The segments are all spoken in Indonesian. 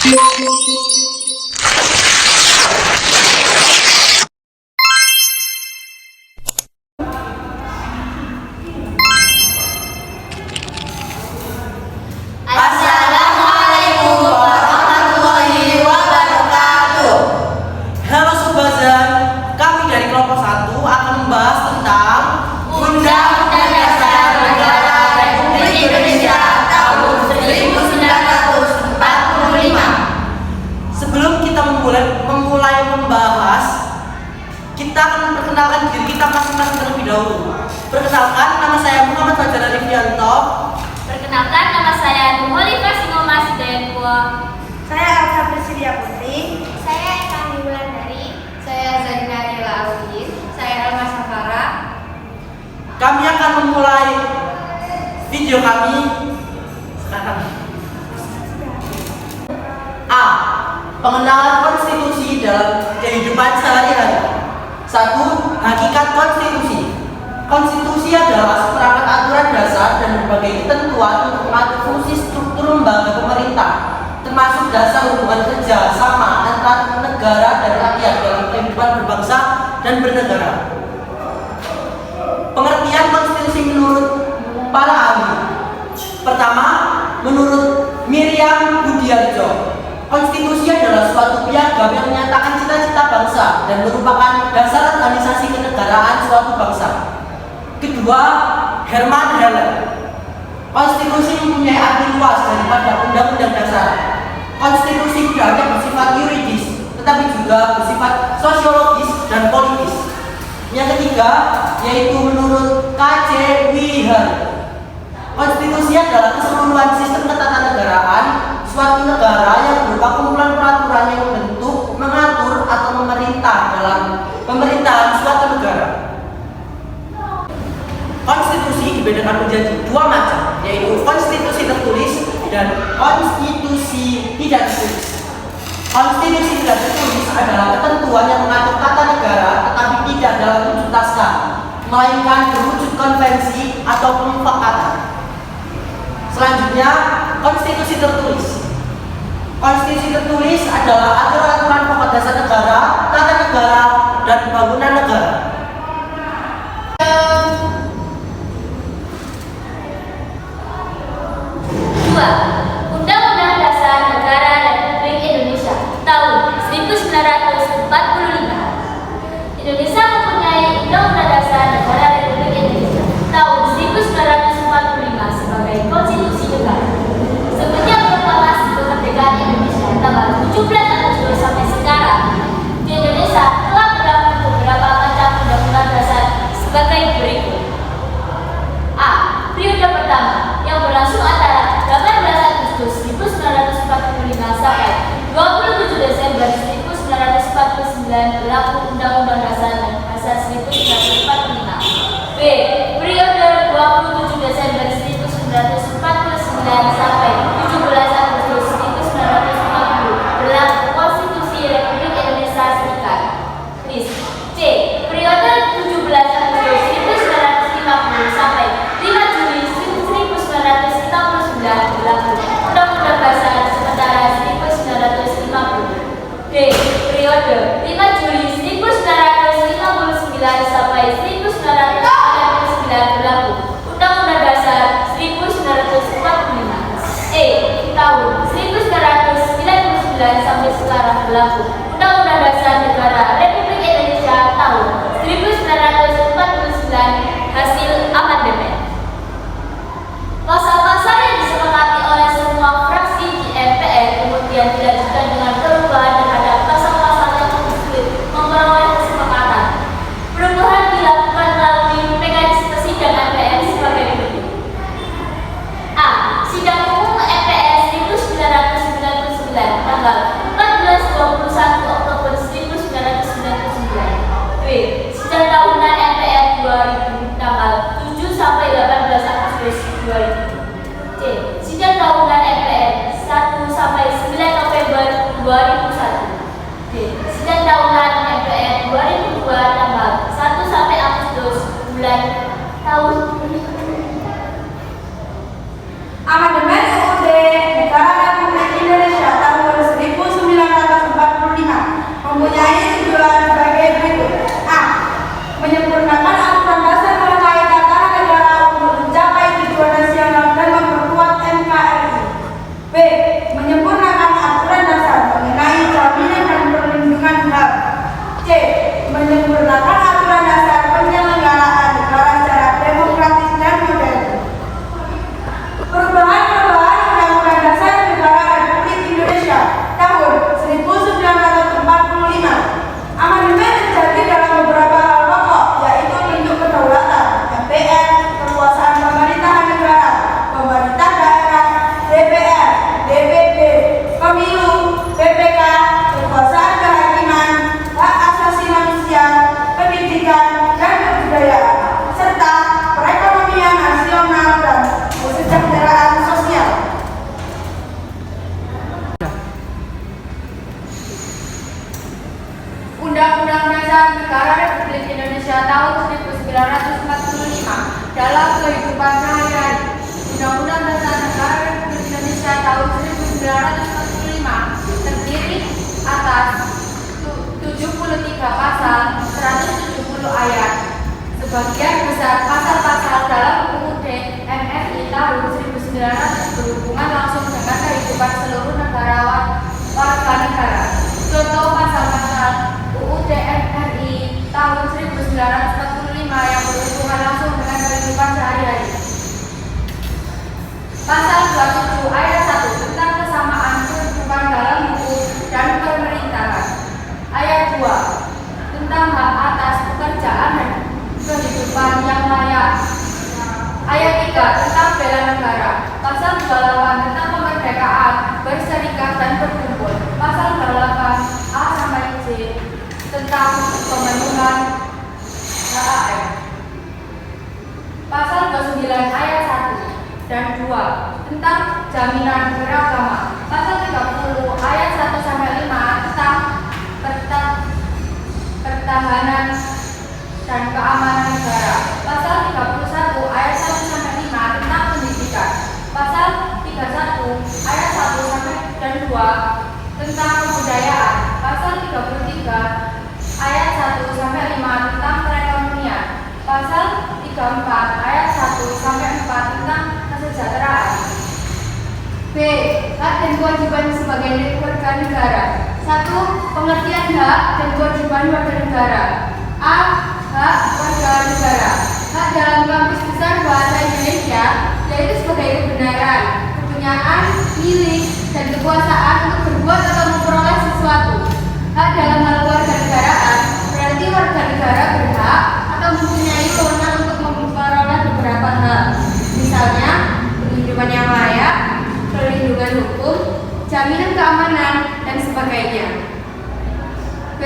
Assalamualaikum warahmatullahi wabarakatuh. Halo Subazan, kami dari kelompok 1 akan membahas tentang Undang-Undang Dasar Negara Republik Indonesia tahun 1945. Sebelum kita memulai membahas, kita akan memperkenalkan diri kita masing-masing terlebih dahulu. Perkenalkan, nama saya Muhammad Fajar Arifianto. Perkenalkan, nama saya Nuholifah Singomas Denwo. Saya Elsa Priscilia Putri. Saya Eka Wulandari. Saya Zarina Ila Aludin. Saya Elma Safara. Kami akan memulai video kami sekarang. A. Pengenalan konstitusi dalam kehidupan sehari-hari. 1. Hakikat konstitusi. Konstitusi adalah seperangkat aturan dasar dan berbagai ketentuan untuk mengatur fungsi struktur lembaga pemerintah, termasuk dasar hubungan kerja sama antara negara dan rakyat dalam kehidupan berbangsa dan bernegara. Pengertian konstitusi menurut para ahli. Pertama, menurut Miriam Budiarjo, konstitusi adalah suatu piagam yang menyatakan cita-cita bangsa dan merupakan dasar organisasi kenegaraan suatu bangsa. Kedua, Herman Heller, konstitusi mempunyai arti luas daripada undang-undang dasar. Konstitusi tidak hanya bersifat yuridis, tetapi juga bersifat sosiologis dan politis. Yang ketiga, yaitu menurut K.C. Wihar, konstitusi adalah keseluruhan sistem ketatanegaraan suatu negara yang berupa kumpulan peraturan yang membentuk, mengatur, atau memerintah dalam pemerintahan suatu negara. Konstitusi dibedakan menjadi dua macam, yaitu konstitusi tertulis dan konstitusi tidak tertulis. Konstitusi tidak tertulis adalah ketentuan yang mengatur tata negara tetapi tidak dalam wujud naskah, melainkan berwujud konvensi atau pemufakatan. Selanjutnya, konstitusi tertulis. Konstitusi tertulis adalah aturan-aturan pokok dasar negara, tata negara, dan pembangunan negara. Undang-Undang Dasar Negara Republik Indonesia tahun 1945. Indonesia mempunyai Undang-Undang Dasar Negara Republik Indonesia tahun 1945 sebagai konstitusi negara. Semenjak proklamasi kemerdekaan Indonesia tanggal 17 Agustus sampai sekarang, di Indonesia telah terdapat beberapa macam undang-undang dasar sebagai berikut. A. Periode pertama yang berlangsung antara 18 Agustus 1945 sampai 27 Desember 1949 berlaku Undang-Undang Dasar 1945. B. Periode 27 Desember 1949 sampai 17 Agustus 1950 berlaku Konstitusi Republik Indonesia Serikat. C. Periode 17 Agustus 1950 sampai 5 Juli 1959 berlaku Undang-Undang Dasar sementara 1950. D. Periode 5 Juli 1959 sampai 1999 berlaku Undang-Undang Dasar 1945. E. Tahun 1999 sampai sekarang berlaku Undang-Undang Dasar Negara Republik Indonesia tahun 1949 hasil amandemen. Pasal-pasal yang disepakati oleh semua fraksi di MPR kemudian dilanjutkan dengan perubahan terhadap pasal-pasal yang sulit memperoleh kesepakatan. Perubahan dilakukan melalui mekanisme sidang MPR sebagai berikut. A. Sidang Umum MPR 1999 tanggal 14-21 Oktober 1999 Negara Republik Indonesia tahun 1945 dalam kehidupan sehari-hari. Undang-Undang Dasar Negara Republik Indonesia tahun 1945 terdiri atas 73 pasal, 170 ayat. Sebagian besar pasal-pasal dalam UUD NRI tahun 1900 berhubungan langsung dengan kehidupan seluruh negarawan warga negara. Contoh pasal-pasal UUD NRI tahun 1945 yang berhubungan langsung dengan kehidupan sehari-hari. Pasal 27 ayat 1 tentang kesamaan kedudukan dalam hukum dan pemerintahan. Ayat 2 tentang hak atas pekerjaan dan kehidupan yang layak. Ayat 3 tentang bela negara. Pasal 28 tentang kemerdekaan berserikat dan berkumpul. Pasal 28 A sampai C tentang pemenuhan HAM. Pasal 29 ayat 1 dan 2 tentang jaminan beragama. Pasal 30 ayat 1 sampai 5 tentang pertahanan dan keamanan negara. Pasal 31 ayat 1 sampai 5 tentang pendidikan. Pasal 31 ayat 1 sampai dan 2 tentang kebudayaan. Pasal 33 ayat 1 sampai 5 tentang perekonomian. Pasal 34 ayat 1 sampai 4 tentang kesejahteraan. B. Hak dan kewajiban sebagai warga negara. 1. Pengertian hak dan kewajiban warga negara. A. Hak warga negara. Hak dalam kamus besar bahasa Indonesia yaitu sebagai kebenaran, kepunyaan, milik, dan kekuasaan untuk berbuat atau memperoleh sesuatu. Hak dalam hal warga negaraan berarti warga negara berhak atau mempunyai kewenangan untuk memperoleh beberapa hal. Misalnya, penghidupan yang layak, perlindungan hukum, jaminan keamanan, dan sebagainya. B.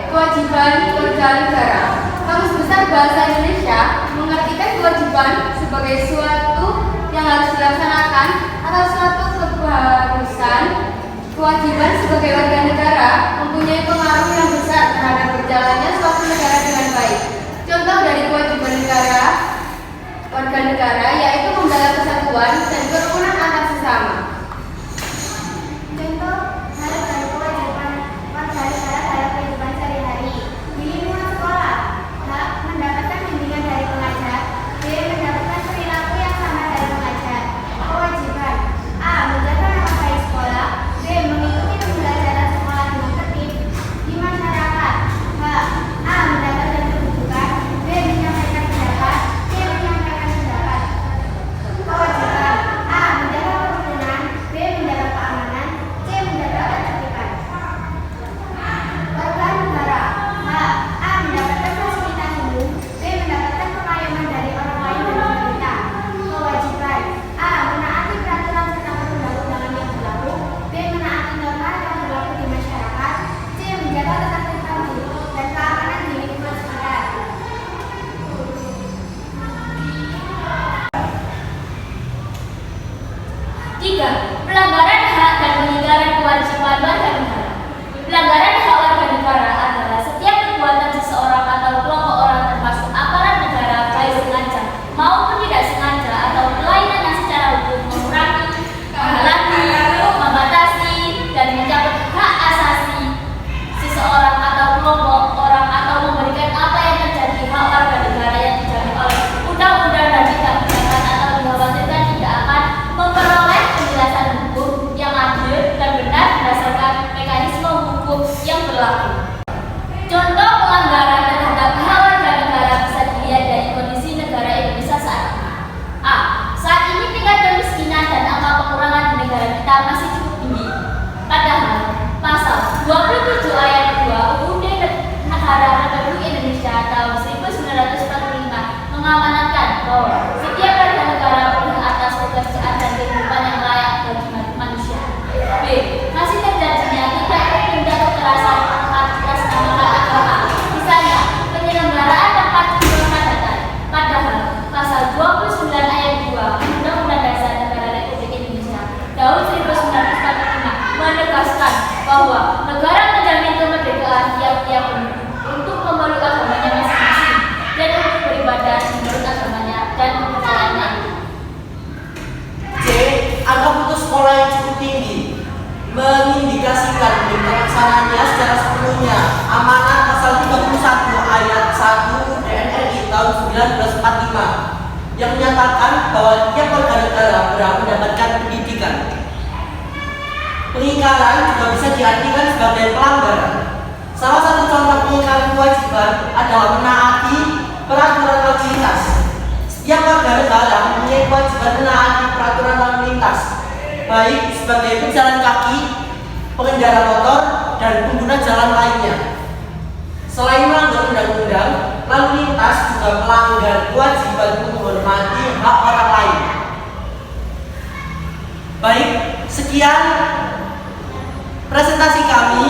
Kewajiban warga negara. Kamus Besar Bahasa Indonesia mengartikan kewajiban sebagai suatu yang harus dilaksanakan atau suatu keharusan. Kewajiban sebagai warga negara mempunyai pengaruh yang besar terhadap berjalannya suatu negara dengan baik. Contoh dari kewajiban warga negara yaitu membela kesatuan dan kerukunan antar sesama. Contoh hal dan kewajiban warga negara dalam kehidupan sehari-hari di lingkungan sekolah. Hak mendapatkan bimbingan dari pengajar. B. Mendapatkan perilaku yang sama dari pengajar. Kewajiban A. Menjaga nama baik sekolah. B. Mengikuti pembelajaran sekolah dengan tertib di masyarakat. H. A. Mendapatkan kedudukan. B. Menyampaikan pendapat. C. Menyampaikan pendapat. Kewajiban A. Menjaga kerukunan. B. Menjaga keamanan. C. Menjaga ketertiban. Warga negara. H. A. Mendapatkan fasilitas umum. B. Mendapatkan pelayanan dari orang lain dan pemerintah. Kewajiban A. Menaati peraturan serta perundang-undangan yang berlaku. B. Menaati norma yang berlaku di masyarakat. C. Menjaga ketertiban dan keamanan di lingkungan sekitar. 3. Pelanggaran hak dan pengingkaran kewajiban warga negara. Pelanggaran hak warga negara adalah setiap perbuatan seseorang atau kelompok orang termasuk aparat negara baik sengaja maupun tidak sengaja atau kelainan yang secara hukum mengurangi, menghalangi, membatasi, dan mencabut hak asasi seseorang atau kelompok orang atau memberikan apa yang menjadi hak warga negara yang dijamin oleh undang-undang dan tidak gunakan atau dikhawatirkan tidak akan memperoleh penjelasan hukum yang adil dan benar berdasarkan mekanisme hukum yang berlaku. Contoh pelanggaran terhadap hak warga negara bisa dilihat dari kondisi negara Indonesia saat ini. A. Saat ini tingkat kemiskinan dan angka pengurangan di negara kita masih cukup tinggi. Padahal pasal 27 ayat 2 UUD Negara Republik Indonesia tahun 1945 mengamanatkan bahwa setiap warga negara berhak atas pekerjaan dan kehidupan yang layak bagi manusia. B. Masih terjadinya tindak kekerasan atas nama agama, misalnya penyelenggaraan tempat peribadatan. Padahal pasal 29 ayat 2 Undang-Undang Dasar Negara Republik Indonesia tahun 1945 menegaskan bahwa negara menjamin kemerdekaan tiap-tiap penduduk untuk memeluk pelaksananya secara sepenuhnya amanat pasal 31 ayat 1 DNRI tahun 1945 yang menyatakan bahwa tiap warga negara berhak mendapatkan pendidikan. Pengingkaran juga bisa diartikan sebagai pelanggaran. Salah satu contoh pengingkaran kewajiban adalah menaati peraturan lalu lintas. Setiap warga negara mempunyai kewajiban menaati peraturan lalu lintas, baik sebagai pejalan kaki, pengendara motor, dan pengguna jalan lainnya. Selain melanggar undang-undang, lalu lintas juga melanggar kewajiban untuk menghormati hak orang lain. Baik, sekian presentasi kami.